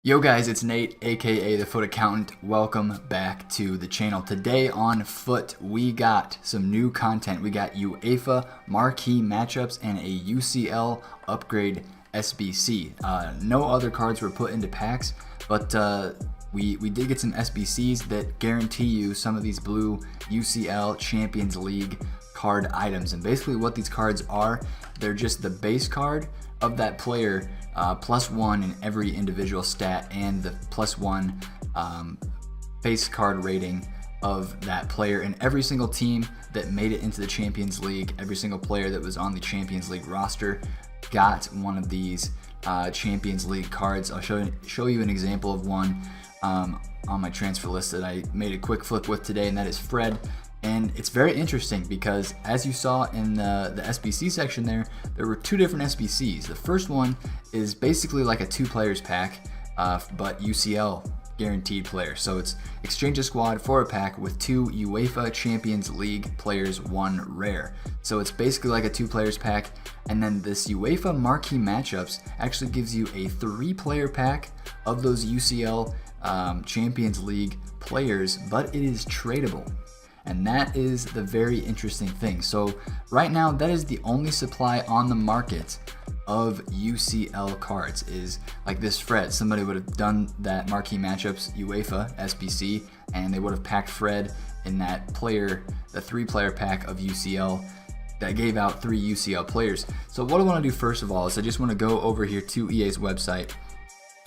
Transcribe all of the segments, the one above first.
Yo guys, it's Nate, aka TheFutAccountant. Welcome back to the channel. Today on Foot, we got some new content. We got UEFA marquee matchups and a UCL upgrade SBC. No other cards were put into packs, but we did get some SBCs that guarantee you some of these blue UCL Champions League card items. And basically what these cards are, they're just the base card of that player, +1 in every individual stat, and the +1 base card rating of that player. And every single team that made it into the Champions League, every single player that was on the Champions League roster got one of these Champions League cards. I'll show you an example of one on my transfer list that I made a quick flip with today, and that is Fred. And it's very interesting because, as you saw in the SBC section there were two different SBCs. The first one is basically like a 2 players pack, but UCL guaranteed players. So it's exchange a squad for a pack with 2 UEFA Champions League players, 1 rare. So it's basically like a 2 players pack. And then this UEFA marquee matchups actually gives you a 3 player pack of those UCL Champions League players, but it is tradable. And that is the very interesting thing. So right now, that is the only supply on the market of UCL cards, is like this Fred. Somebody would have done that marquee matchups UEFA SBC, and they would have packed Fred in that player, the 3 player pack of UCL that gave out 3 UCL players. So what I want to do first of all is I just want to go over here to EA's website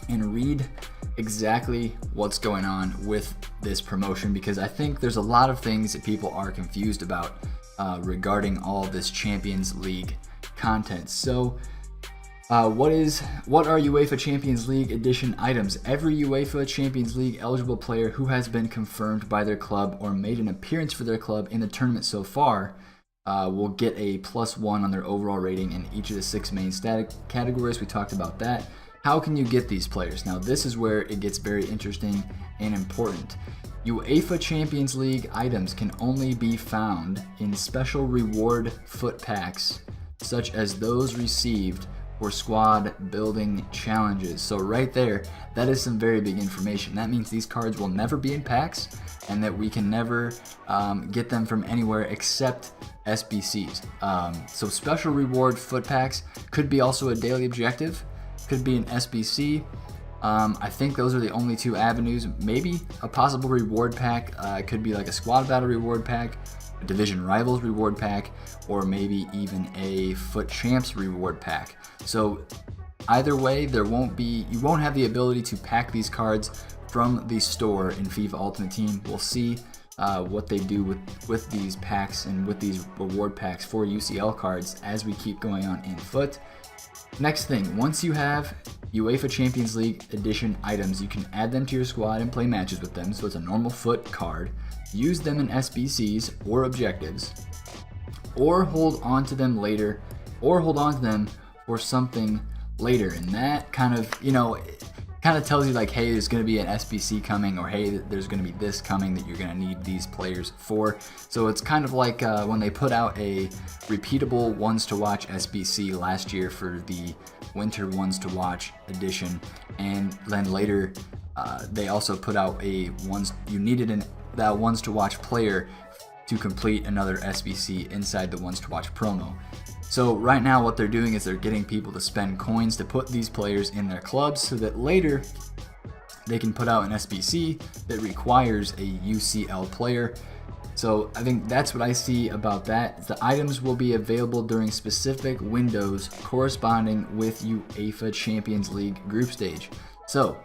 and read exactly what's going on with this promotion, because I think there's a lot of things that people are confused about regarding all this Champions League content. So what are UEFA Champions League edition items? Every UEFA Champions League eligible player who has been confirmed by their club or made an appearance for their club in the tournament so far will get a +1 on their overall rating in each of the 6 main stat categories. We talked about that. How can you get these players? Now this is where it gets very interesting and important. UEFA Champions League items can only be found in special reward foot packs, such as those received for squad building challenges. So right there, that is some very big information. That means these cards will never be in packs, and that we can never get them from anywhere except SBCs. So special reward foot packs could be also a daily objective, could be an SBC. I think those are the only 2 avenues. Maybe a possible reward pack could be like a squad battle reward pack, a division rivals reward pack, or maybe even a foot champs reward pack. So either way, you won't have the ability to pack these cards from the store in FIFA Ultimate Team. We'll see what they do with these packs and with these reward packs for UCL cards as we keep going on in Foot. Next thing, once you have UEFA Champions League edition items, you can add them to your squad and play matches with them. So it's a normal Foot card. Use them in SBCs or objectives, or hold on to them later, or hold on to them for something later. And that kind of, tells you like, hey, there's going to be an SBC coming, or hey, there's going to be this coming that you're going to need these players for. So it's kind of like when they put out a repeatable ones to watch SBC last year for the winter ones to watch edition, and then later they also put out a you needed that ones to watch player to complete another SBC inside the ones to watch promo. So right now what they're doing is they're getting people to spend coins to put these players in their clubs, so that later they can put out an SBC that requires a UCL player. So I think that's what I see about that. The items will be available during specific windows corresponding with UEFA Champions League group stage. So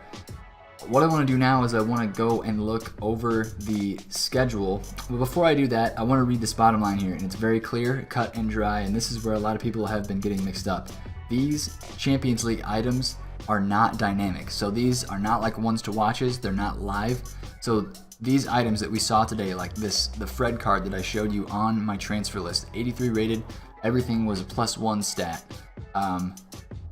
what I want to do now is I want to go and look over the schedule. But before I do that, I want to read this bottom line here, and it's very clear, cut and dry, and this is where a lot of people have been getting mixed up. These Champions League items are not dynamic. So these are not like ones to watches, they're not live. So these items that we saw today, like the Fred card that I showed you on my transfer list, 83 rated, everything was a +1 stat.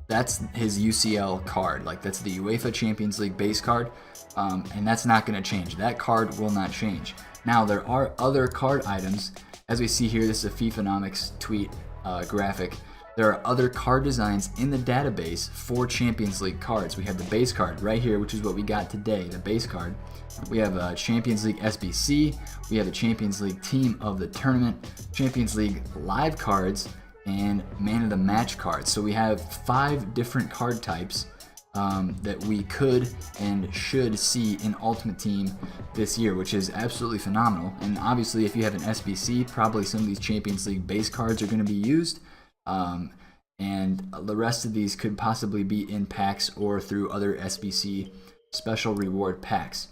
That's his UCL card, like that's the UEFA Champions League base card, and that's not going to change. That card will not change. Now there are other card items, as we see here. This is a FIFAnomics tweet graphic. there are other card designs in the database for Champions League cards. We have the base card right here, which is what we got today, the base card. We have a Champions League SBC, we have a Champions League Team of the Tournament, Champions League live cards, and Man of the Match cards. So we have 5 different card types that we could and should see in Ultimate Team this year, which is absolutely phenomenal. And obviously, if you have an SBC, probably some of these Champions League base cards are going to be used. And the rest of these could possibly be in packs or through other SBC special reward packs.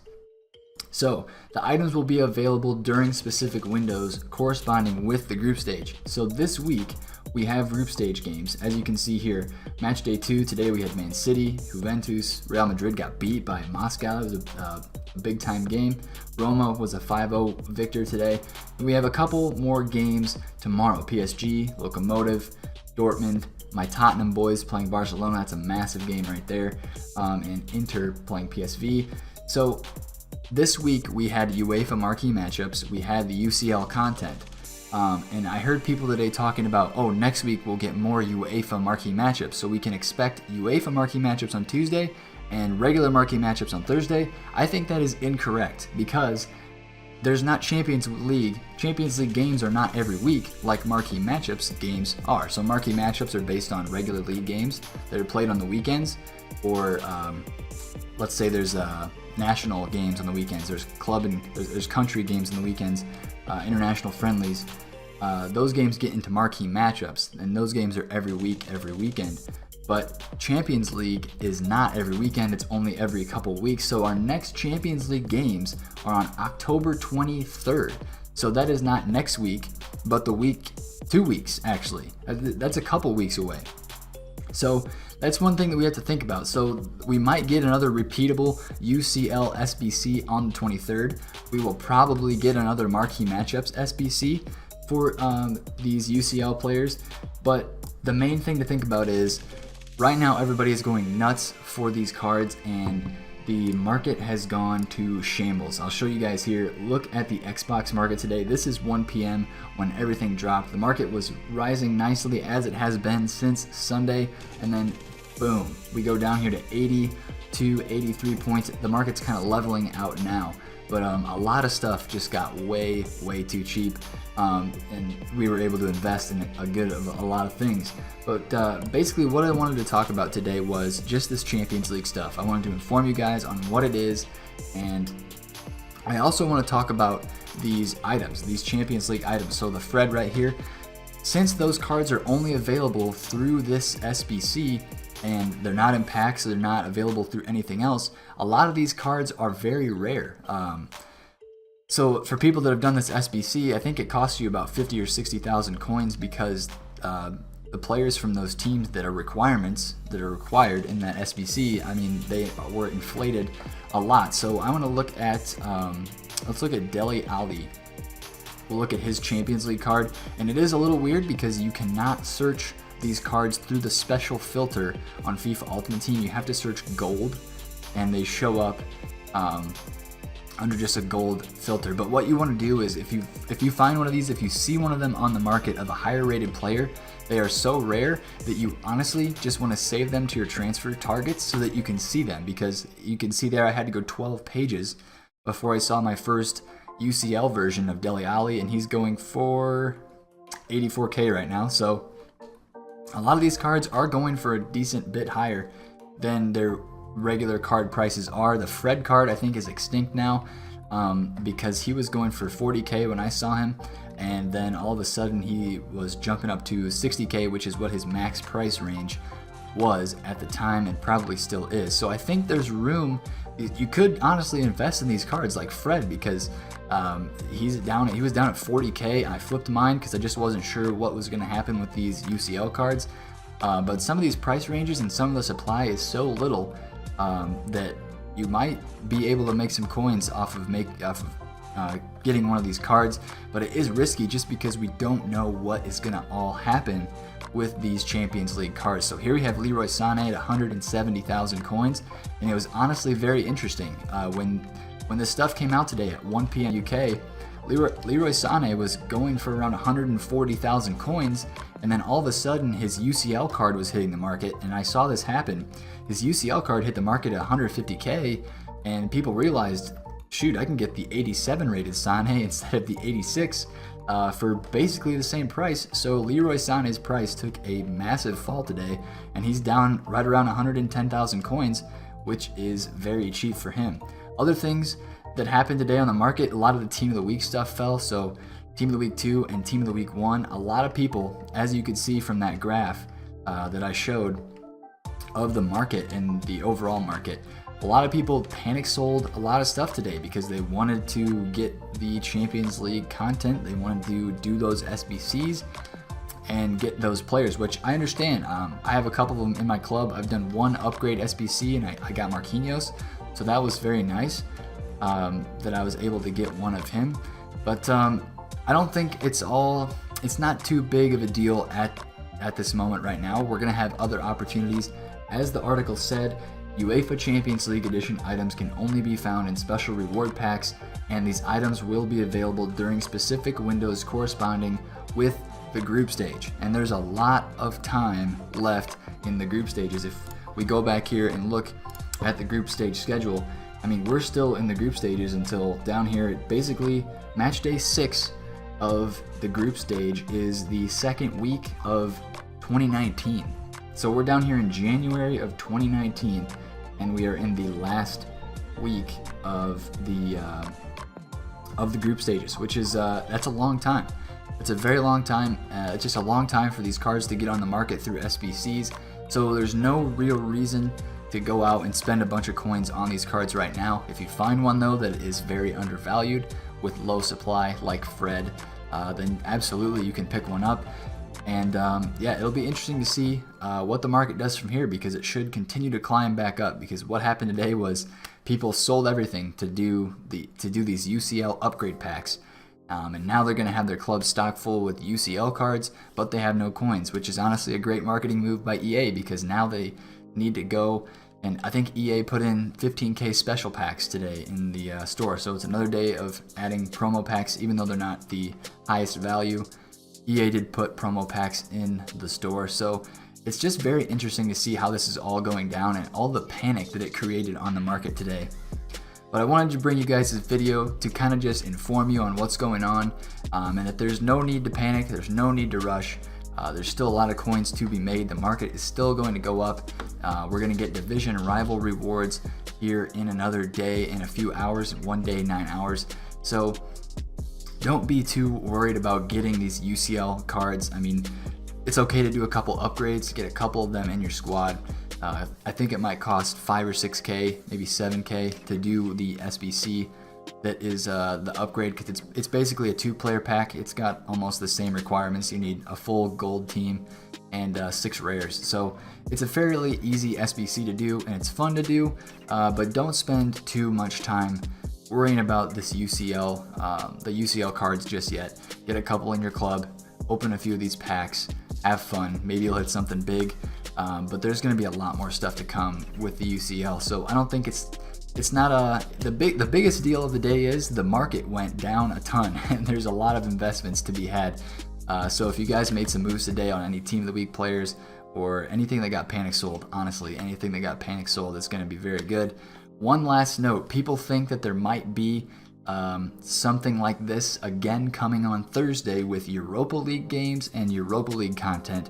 So the items will be available during specific windows corresponding with the group stage. So this week we have group stage games. As you can see here, match day 2, today we had Man City, Juventus, Real Madrid got beat by Moscow. It was a big time game. Roma was a 5-0 victor today. And we have a couple more games tomorrow. PSG, Lokomotiv, Dortmund, my Tottenham boys playing Barcelona. That's a massive game right there. And Inter playing PSV. So this week we had UEFA marquee matchups. We had the UCL content. And I heard people today talking about, oh, next week we'll get more UEFA marquee matchups. So we can expect UEFA marquee matchups on Tuesday and regular marquee matchups on Thursday. I think that is incorrect because there's not Champions League. Champions League games are not every week like marquee matchups games are. So marquee matchups are based on regular league games that are played on the weekends, or let's say there's national games on the weekends. There's club and there's country games on the weekends, international friendlies. Those games get into marquee matchups, and those games are every week, every weekend. But Champions League is not every weekend, it's only every couple weeks. So our next Champions League games are on October 23rd. So that is not next week, but the week, 2 weeks actually. That's a couple weeks away. So that's one thing that we have to think about. So we might get another repeatable UCL SBC on the 23rd. We will probably get another marquee matchups SBC for these UCL players. But the main thing to think about is right now everybody is going nuts for these cards, and the market has gone to shambles. I'll show you guys here. Look at the Xbox market today. This is 1 p.m. when everything dropped. The market was rising nicely as it has been since Sunday, and then boom, we go down here to 82, 83 points. The market's kind of leveling out now, but a lot of stuff just got way too cheap, and we were able to invest in a lot of things. But basically what I wanted to talk about today was just this Champions League stuff. I wanted to inform you guys on what it is, and I also want to talk about these items, these Champions League items. So the Fred right here, since those cards are only available through this SBC, and they're not in packs, so they're not available through anything else, a lot of these cards are very rare. So for people that have done this SBC, I think it costs you about 50 or 60,000 coins because the players from those teams that are requirements, that are required in that SBC, I mean, they were inflated a lot. So I want to look at, let's look at Dele Alli. We'll look at his Champions League card, and it is a little weird because you cannot search these cards through the special filter on FIFA Ultimate Team. You have to search gold, and they show up under just a gold filter. But what you want to do is if you find one of these, if you see one of them on the market of a higher rated player, they are so rare that you honestly just want to save them to your transfer targets so that you can see them, because you can see there I had to go 12 pages before I saw my first UCL version of Dele Alli, and he's going for 84k right now. So a lot of these cards are going for a decent bit higher than their regular card prices are. The Fred card I think is extinct now because he was going for 40k when I saw him, and then all of a sudden he was jumping up to 60k, which is what his max price range was at the time and probably still is. So I think there's room. You could honestly invest in these cards like Fred, because he was down at 40k. I flipped mine because I just wasn't sure what was going to happen with these UCL cards. But some of these price ranges and some of the supply is so little that you might be able to make some coins off of getting one of these cards. But it is risky just because we don't know what is going to all happen with these Champions League cards. So here we have Leroy Sané at 170,000 coins, and it was honestly very interesting. When this stuff came out today at 1 p.m. UK, Leroy Sané was going for around 140,000 coins, And then all of a sudden, his UCL card was hitting the market, and I saw this happen. His UCL card hit the market at 150K, and people realized, shoot, I can get the 87 rated Sané instead of the 86 for basically the same price. So Leroy Sané's price took a massive fall today, and he's down right around 110,000 coins, which is very cheap for him. Other things that happened today on the market, a lot of the Team of the Week stuff fell. So Team of the Week 2 and Team of the Week 1, a lot of people, as you could see from that graph that I showed of the market and the overall market, a lot of people panic sold a lot of stuff today because they wanted to get the Champions League content. They wanted to do those SBCs and get those players, which I understand. I have a couple of them in my club. I've done one upgrade SBC, and I got Marquinhos, so that was very nice that I was able to get one of him. But I don't think it's not too big of a deal at this moment right now. We're gonna have other opportunities. As the article said, UEFA Champions League edition items can only be found in special reward packs, and these items will be available during specific windows corresponding with the group stage. And there's a lot of time left in the group stages. If we go back here and look at the group stage schedule, I mean, we're still in the group stages until down here, basically match day 6 of the group stage is the second week of 2019. So we're down here in January of 2019, and we are in the last week of the group stages, which is that's a long time. It's a very long time. It's just a long time for these cards to get on the market through SBCs. So there's no real reason to go out and spend a bunch of coins on these cards right now. If you find one though that is very undervalued with low supply, like Fred, then absolutely you can pick one up. And yeah, it'll be interesting to see what the market does from here, because it should continue to climb back up. Because what happened today was people sold everything to do these UCL upgrade packs, and now they're going to have their club stock full with UCL cards, but they have no coins, which is honestly a great marketing move by EA, because now they need to go. And I think EA put in 15K special packs today in the store, so it's another day of adding promo packs, even though they're not the highest value. EA did put promo packs in the store, so it's just very interesting to see how this is all going down and all the panic that it created on the market today. But I wanted to bring you guys this video to kind of just inform you on what's going on, and that there's no need to panic, there's no need to rush. There's still a lot of coins to be made. The market is still going to go up. We're going to get division rival rewards here in another day, in a few hours, 1 day, 9 hours. So don't be too worried about getting these UCL cards. I mean, it's okay to do a couple upgrades, get a couple of them in your squad. I think it might cost 5 or 6K, maybe 7K to do the SBC. That is the upgrade, because it's basically a 2-player pack. It's got almost the same requirements. You need a full gold team and 6 rares. So it's a fairly easy SBC to do, and it's fun to do, but don't spend too much time worrying about this UCL, the UCL cards just yet. Get a couple in your club, open a few of these packs, have fun. Maybe you'll hit something big, but there's going to be a lot more stuff to come with the UCL. So I don't think it's not the biggest deal of the day is the market went down a ton, and there's a lot of investments to be had. So if you guys made some moves today on any Team of the Week players or anything that got panic sold, honestly, anything that got panic sold is going to be very good. One last note, people think that there might be something like this again coming on Thursday with Europa League games and Europa League content.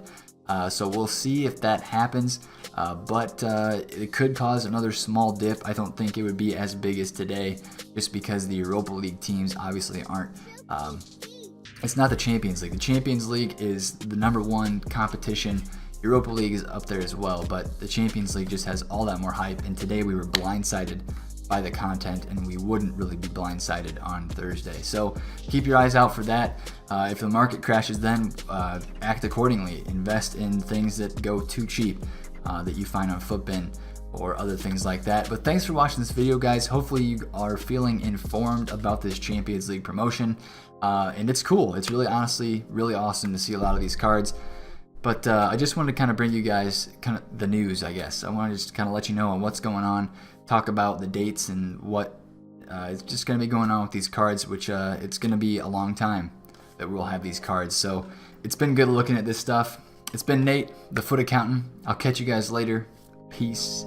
So we'll see if that happens, but it could cause another small dip. I don't think it would be as big as today, just because the Europa League teams obviously aren't, it's not the Champions League. The Champions League is the #1 competition. Europa League is up there as well, but the Champions League just has all that more hype, and today we were blindsided by the content, and we wouldn't really be blindsided on Thursday. So keep your eyes out for that. If the market crashes, then act accordingly. Invest in things that go too cheap that you find on Footbin or other things like that. But thanks for watching this video, guys. Hopefully you are feeling informed about this Champions League promotion, and it's cool. It's really, honestly, really awesome to see a lot of these cards. But I just wanted to kind of bring you guys kind of the news, I guess. I want to just kind of let you know on what's going on, talk about the dates and what is just going to be going on with these cards, which it's going to be a long time. that we'll have these cards. So it's been good looking at this stuff. It's been Nate, the Foot Accountant. I'll catch you guys later. Peace